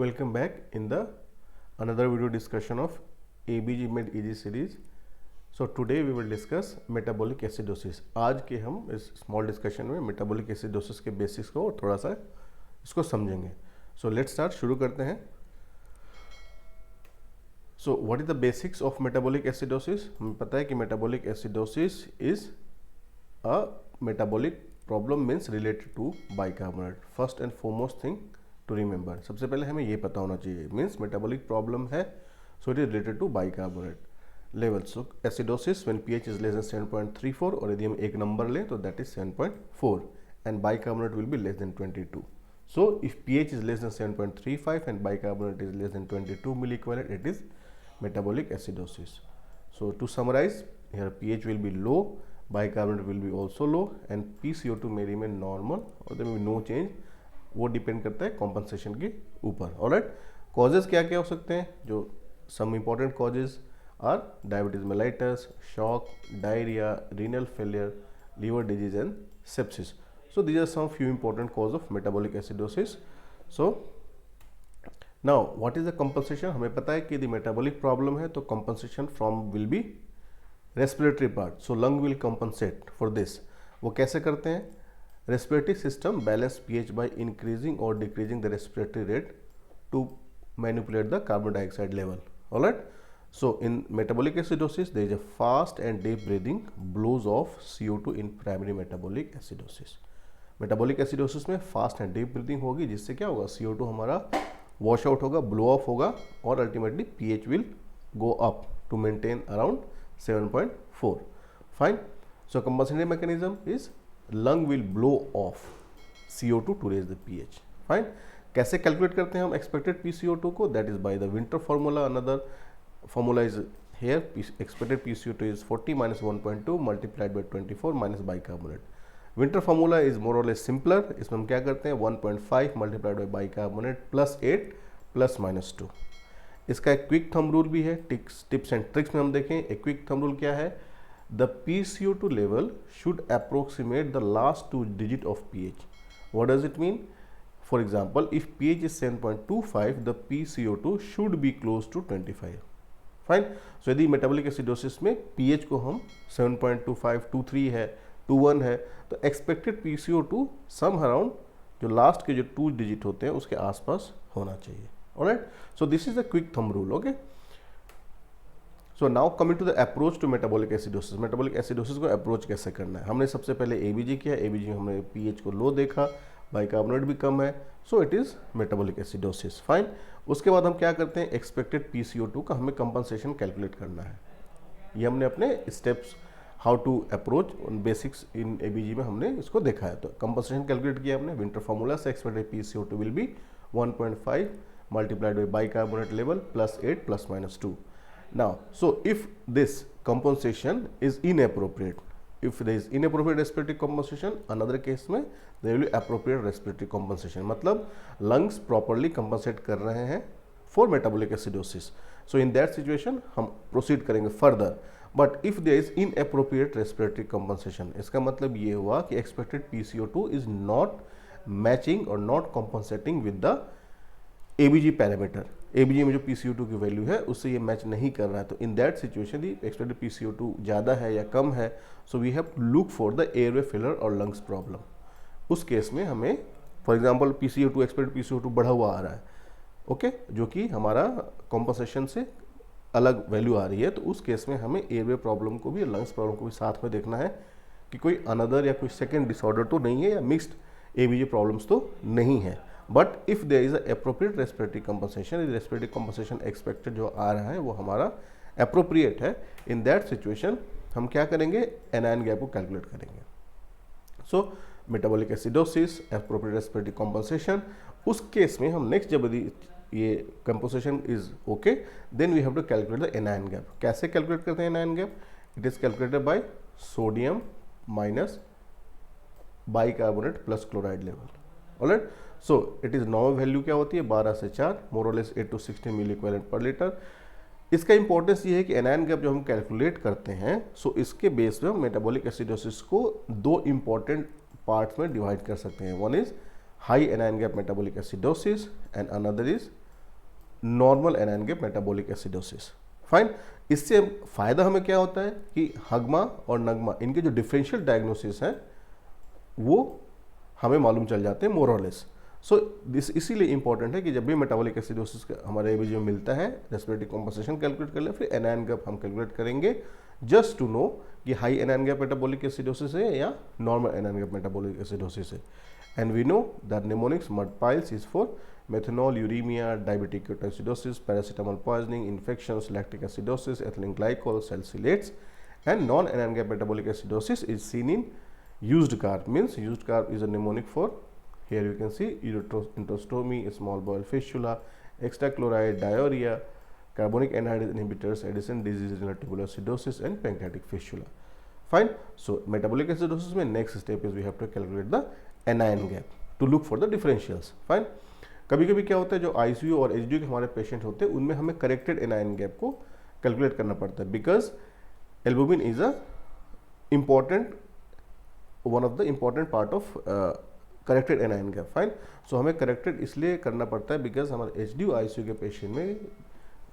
Welcome back in the another video discussion of ABG Med Easy series. So today we will discuss metabolic acidosis. आज के हम इस small discussion में metabolic acidosis के basics को थोड़ा सा इसको समझेंगे. So let's start. शुरू करते हैं. So what is the basics of metabolic acidosis? हमें पता है कि metabolic acidosis is a metabolic problem means related to bicarbonate. First and foremost thing to remember, सबसे पहले हमें ये पता होना चाहिए means metabolic problem है, so it is related to bicarbonate level. So acidosis when pH is less than 7.34 और यदि हम एक नंबर लें तो that is 7.4 and bicarbonate will be less than 22. So if pH is less than 7.35 and bicarbonate is less than 22 milliequivalent, it is metabolic acidosis. So to summarize, here pH will be low, bicarbonate will be also low and PCO2 may remain normal or there may be no change. वो depend करता है compensation के ऊपर. Alright, causes क्या क्या हो सकते हैं? जो some important causes are diabetes mellitus, shock, diarrhoea, renal failure, liver disease and sepsis. So these are some few important cause of metabolic acidosis. So now what is the compensation? हमें पता है कि यदि मेटाबॉलिक प्रॉब्लम है तो compensation from will be respiratory part. So lung will compensate for this. वो कैसे करते हैं? Respiratory system balance pH by increasing or decreasing the respiratory rate to manipulate the carbon dioxide level. Alright. So in metabolic acidosis, there is a fast and deep breathing blows off CO2 in primary metabolic acidosis. Metabolic acidosis में fast and deep breathing होगी, जिससे क्या होगा? CO2 हमारा wash out होगा, blow off होगा और ultimately pH will go up to maintain around 7.4. Fine. So compensating mechanism is lung will blow off CO2 to raise the pH. Fine. कैसे calculate करते हैं हम एक्सपेक्टेड PCO2 को? That is by the winter formula. Another formula is here. Expected PCO2 is 40 minus 1.2 multiplied by 24 minus bicarbonate. Winter formula is more or less simpler. इसमें हम क्या करते हैं? 1.5 multiplied by bicarbonate plus 8 plus minus 2. इसका एक quick thumb rule भी है. Tips and tricks में हम देखें. एक क्विक थंब रूल क्या है? The PCO2 level should approximate the last two digit of pH. What does it mean? For example, if pH is 7.25, the PCO2 should be close to 25. Fine. So यदि metabolic acidosis में pH को हम 7.25, 23 है, 21 है, तो expected PCO2 some around जो last के जो 2 digit होते हैं उसके आसपास होना चाहिए. Alright. So this is the quick thumb rule. Okay. So now coming to the approach to metabolic acidosis. Metabolic acidosis को अप्रोच कैसे करना है? हमने सबसे पहले एबीजी किया. एबीजी में हमने पीएच को लो देखा, बाइकार्बोनेट भी कम है, सो it is metabolic acidosis. Fine. उसके बाद हम क्या करते हैं? एक्सपेक्टेड PCO2 का हमें कंपनसेशन कैलकुलेट करना है. ये हमने अपने steps how to approach basics in ABG में हमने इसको देखा है. तो कंपनसेशन कैलकुलेट किया हमने. विंटर फॉर्मूला से expected PCO2 will be 1.5 multiplied by bicarbonate level plus 8 plus minus 2. Now, so if this compensation is inappropriate, if there is inappropriate respiratory compensation, another case में there will be appropriate respiratory compensation. मतलब lungs properly compensate कर रहे हैं for metabolic acidosis. So in that situation हम proceed करेंगे further. But if there is inappropriate respiratory compensation, इसका मतलब ये हुआ कि expected PCO2 is not matching or not compensating with the ABG parameter. ABG में जो PCO2 की वैल्यू है उससे ये मैच नहीं कर रहा है. तो in that situation the expected PCO2 ज़्यादा है या कम है, so we have to look for the airway failure और लंग्स प्रॉब्लम. उस केस में हमें for example PCO2 expected PCO2 बढ़ा हुआ आ रहा है, ओके, जो कि हमारा कॉम्पनसेशन से अलग वैल्यू आ रही है, तो उस केस में हमें एयरवे प्रॉब्लम को भी लंग्स प्रॉब्लम को भी साथ में देखना है कि कोई अनदर या कोई सेकेंड डिसऑर्डर तो नहीं है या मिक्स्ड ABG प्रॉब्लम्स तो नहीं है. But if there is appropriate respiratory compensation, respiratory compensation expected जो आ रहा है वो हमारा अप्रोप्रिएट है, इन दैट सिचुएशन हम क्या करेंगे? एनायन गैप को कैलकुलेट करेंगे. So metabolic acidosis, appropriate respiratory compensation. उस केस में हम नेक्स्ट जब यदि ये compensation is okay, then we have to calculate the anion gap. कैसे कैलकुलेट करते हैं anion gap? It is calculated by sodium minus bicarbonate plus chloride level. Alright. So it is normal value क्या होती है? 12 से 4, more or less 8 to 16 milliequivalent per litre. इसका importance ये है कि एनायन गैप जो हम कैलकुलेट करते हैं, सो इसके बेस पे हम मेटाबॉलिक एसिडोसिस को 2 इंपॉर्टेंट पार्ट्स में डिवाइड कर सकते हैं. One is high anion gap metabolic acidosis and another is normal anion gap metabolic acidosis. Fine. इससे फायदा हमें क्या होता है कि हगमा और नगमा इनके जो डिफरेंशियल डायग्नोसिस हैं वो हमें मालूम चल जाते हैं मोर और लेस। सो दिस इसीलिए इंपॉर्टेंट है कि जब भी मेटाबॉलिक एसिडोसिस का हमारे एबीजी में मिलता है, रेस्पिरेटरी कॉम्पोजिशन कैलकुलेट कर ले, फिर एनायन गैप हम कैलकुलेट करेंगे जस्ट टू नो कि high anion gap metabolic acidosis है या normal anion gap metabolic acidosis है। And we know that mnemonics mud piles is for methanol, uremia, diabetic ketoacidosis, paracetamol poisoning, infections, lactic acidosis, ethylene glycol, salicylates, and non-anion gap metabolic acidosis is seen in used carb. Means used carb is a mnemonic for, here you can see ureterostomy, small bowel fistula, extra chloride, diarrhea, carbonic anhydrase inhibitors, Addison disease, renal tuberculosis, and pancreatic fistula. Fine. So metabolic acidosis में next step is we have to calculate the anion gap to look for the differentials. Fine. कभी कभी क्या होता है जो ICU और HDU के हमारे पेशेंट होते हैं उनमें हमें करेक्टेड एनायन गैप को कैलकुलेट करना पड़ता है, because albumin is a important one of the important part of corrected anion gap. Fine. So हमें करेक्टेड इसलिए करना पड़ता है बिकॉज हमारे एचडीयू आईसीयू के पेशेंट में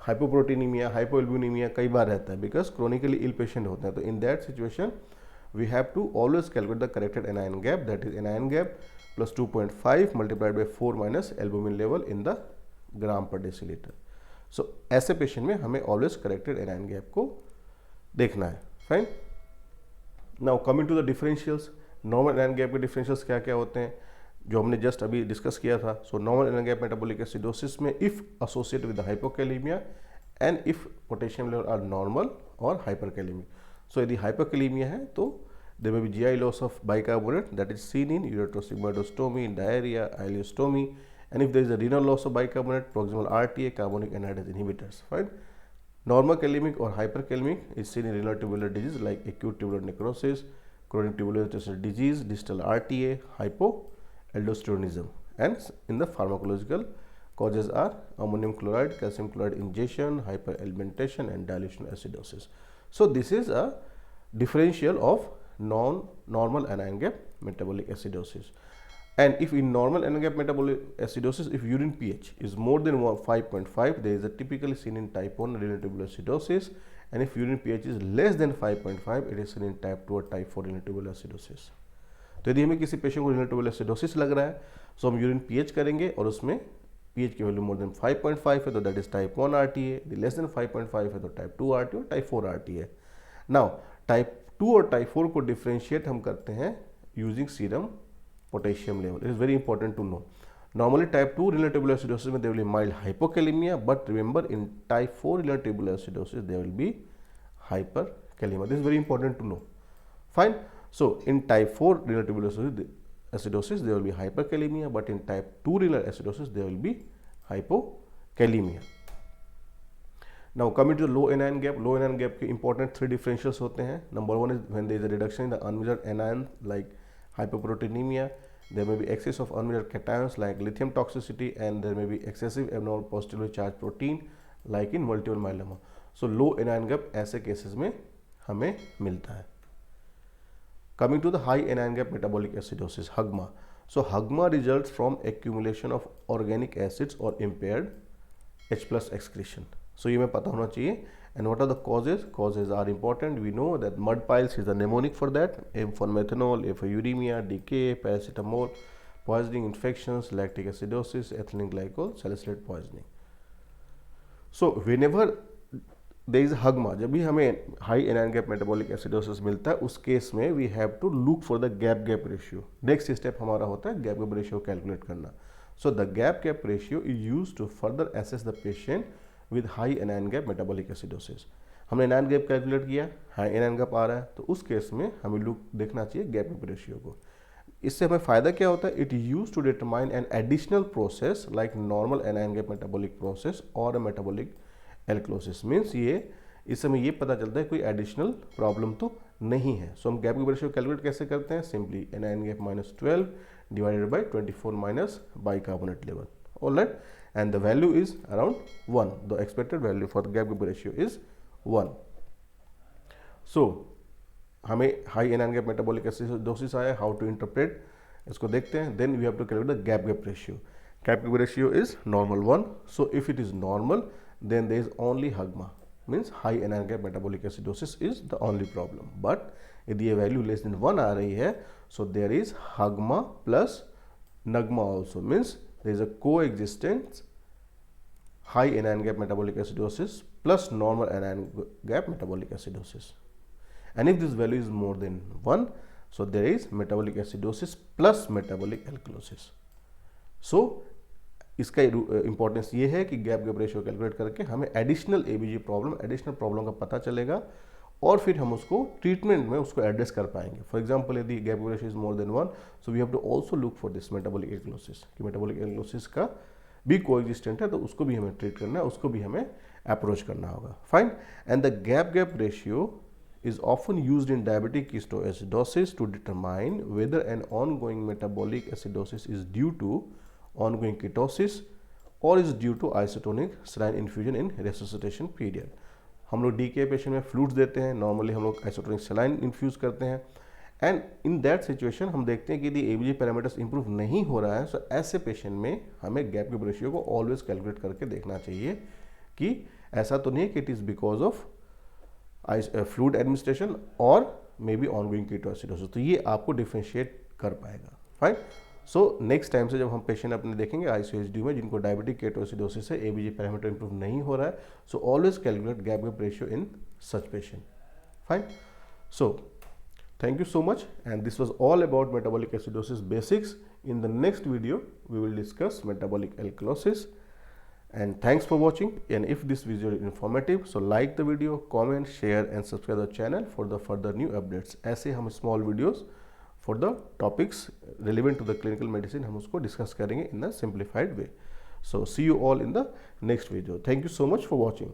हाइपोप्रोटीनीमिया, हाइपोएल्ब्यूनीमिया कई बार रहता है बिकॉज क्रोनिकली इल पेशेंट होते हैं। तो in that situation we have to always calculate the corrected anion gap, that is anion gap plus 2.5 multiplied by 4 minus albumin level in the gram per deciliter. So ऐसे patient में हमें always corrected anion gap को देखना है। Fine. Now coming to the differentials, normal anion gap के differentials क्या क्या होते हैं जो हमने जस्ट अभी डिस्कस किया था। So normal anion gap metabolic acidosis में if associate with hypokalemia and if potassium level are normal और हाइपरकैलेमिक। सो यदि हाइपरकैलेमिया है तो there may be GI loss of bicarbonate that is seen in ureterosigmoidostomy, diarrhea, ileostomy, and if there is a renal loss of bicarbonate, proximal RTA, carbonic anhydrase inhibitors. Fine. Normal calemic or hyperkalemic is seen in renal tubular disease like acute tubular necrosis, chronic tubular disease, distal RTA, hypoaldosteronism, and in the pharmacological causes are ammonium chloride, calcium chloride ingestion, hyperalimentation, and dilution acidosis. So this is a differential of non-normal anion gap metabolic acidosis. And if in normal anion gap metabolic acidosis, if urine pH is more than 5.5, there is a typically seen in type 1 renal tubular acidosis, and if urine pH is less than 5.5, it is seen in type 2 or type 4 renal tubular acidosis. तो यदि हमें किसी patient को renal tubular acidosis लग रहा है, तो हम यूरिन pH करेंगे और उसमें pH की वैल्यू मोर देन 5.5 है तो दैट इज टाइप 1 RTA, यदि लेस देन 5.5 है तो टाइप 2 RTA और टाइप 4 RTA। नाउ टाइप 2 और टाइप 4 को डिफ्रेंशिएट हम करते हैं using serum potassium level. It is very important to know. Normally type 2 renal tubular acidosis में there will be mild hypokalemia, but remember in type 4 renal tubular acidosis there will be hyperkalemia. This is very important to know. Fine. So in type 4 renal tubular acidosis there will be hyperkalemia, but in type 2 renal acidosis there will be hypokalemia. Now coming to the low anion gap, low anion gap के important 3 differentials होते हैं. Number 1 is when there is a reduction in the unmeasured anion like hypoproteinemia, there may be excess of unmeasured cations like lithium toxicity, and there may be excessive abnormal positively charged protein like in multiple myeloma. So low anion gap ऐसे cases में हमें मिलता है. Coming to the high anion gap metabolic acidosis, HAGMA. So HAGMA results from accumulation of organic acids or impaired H plus excretion. So ये हमें पता होना चाहिए. And what are the causes? Causes are important. We know that mud piles is the mnemonic for that. M for methanol, A for uremia, DKA, paracetamol, poisoning, infections, lactic acidosis, ethylene glycol, salicylate poisoning. So whenever there is HAGMA, जब भी हमें high anion gap metabolic acidosis मिलता है उस case में we have to look for the gap ratio. Next step हमारा होता है gap ratio कैलकुलेट करना. So the gap ratio is used to further assess the patient with high anion gap metabolic acidosis. हमने anion gap calculate किया, high anion gap आ रहा है तो उस केस में हमें लुक देखना चाहिए gap रेशियो को. इससे हमें फ़ायदा क्या होता है? It is used to determine an additional process like normal anion gap metabolic process or a metabolic alkalosis. Means ये इससे हमें ये पता चलता है कोई एडिशनल प्रॉब्लम तो नहीं है. सो हम गैप रेशियो कैलकुलेट कैसे करते हैं? Simply anion gap -12 divided by 24 minus bicarbonate level. All right. And the value is around 1. The expected value for the gap ratio is 1. So हमें high anion gap metabolic acidosis आया, how to interpret इसको देखते हैं. Then we have to calculate the gap ratio. gap ratio is normal 1. So if it is normal, then there is only HAGMA, means high anion gap metabolic acidosis is the only problem. But यदि ये value less than 1 आ रही है, so there is HAGMA plus NAGMA also, means there is a coexistence high anion gap metabolic acidosis plus normal anion gap metabolic acidosis. And if this value is more than 1, so there is metabolic acidosis plus metabolic alkalosis. So इसका importance ये है कि gap gap ratio calculate करके हमें additional ABG problem, additional problem का पता चलेगा और फिर हम उसको ट्रीटमेंट में उसको एड्रेस कर पाएंगे. फॉर एग्जांपल यदि gap gap ratio is more than 1, so we have to also look for this metabolic alkalosis, कि मेटाबॉलिक एल्कलोसिस का भी कोएग्जिस्टेंट है, तो उसको भी हमें ट्रीट करना है, उसको भी हमें अप्रोच करना होगा. Fine. And the gap gap ratio is often used in diabetic ketoacidosis to determine whether an ongoing metabolic acidosis is due to ongoing ketosis or is due to isotonic saline infusion in resuscitation period. हम लोग DKA patient में fluids देते हैं, normally हम लोग isotonic saline infuse करते हैं, and in that situation हम देखते हैं कि यदि एबीजी पैरामीटर्स इंप्रूव नहीं हो रहा है, तो ऐसे पेशेंट में हमें गैप गैप रेशियो को ऑलवेज कैलकुलेट करके देखना चाहिए कि ऐसा तो नहीं है कि it is because of fluid administration और मे बी ऑनगोइंग कीटोएसिडोसिस. तो ये आपको डिफ्रेंशिएट कर पाएगा. फाइन. सो नेक्स्ट टाइम से जब हम पेशेंट अपने देखेंगे ICU में जिनको डायबिटिक केटोएसिडोसिस है, एबीजी पैरामीटर इंप्रूव नहीं हो रहा है, so always calculate gap gap ratio in such patient. Fine. So thank you so much, and this was all about metabolic acidosis basics. In the next video we will discuss metabolic alkalosis. And thanks for watching, and if this video is informative, so like the video, comment, share and subscribe the channel for the further new updates. ऐसे हम small videos for the topics relevant to the clinical medicine हम उसको discuss करेंगे in a simplified way. So see you all in the next video. Thank you so much for watching.